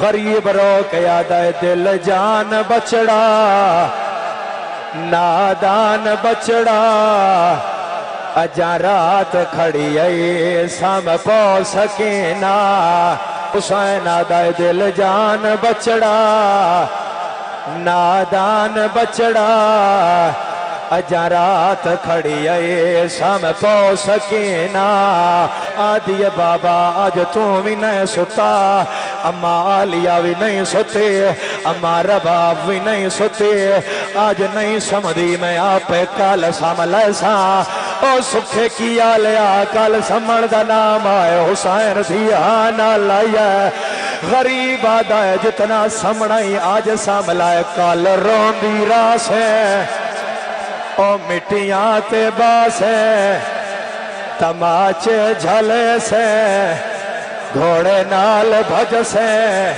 غریب رو کے آدھے دل جان بچڑا نادان بچڑا اجاں رات کھڑی ائی سام پو سکینہ حسین آدھے دل جان بچڑا نادان بچڑا اجاں رات کھڑی ائی سام پو سکینہ آدھی بابا آج تو بھی نہیں ستا اما آلیا بھی نہیں ستے اما رباب بھی نہیں ستے آج نہیں سمدھی میں آپ کال سامل ایسا او سکھے کیا لیا کال سمڑ دا نام آئے حسین دھیانا لائے غریب آدھا ہے جتنا سمڑائی آج ساملائے کال روندی راس ہے او مٹیاں تے باس ہے تماچے جھلے سے گھوڑے نال بھج سے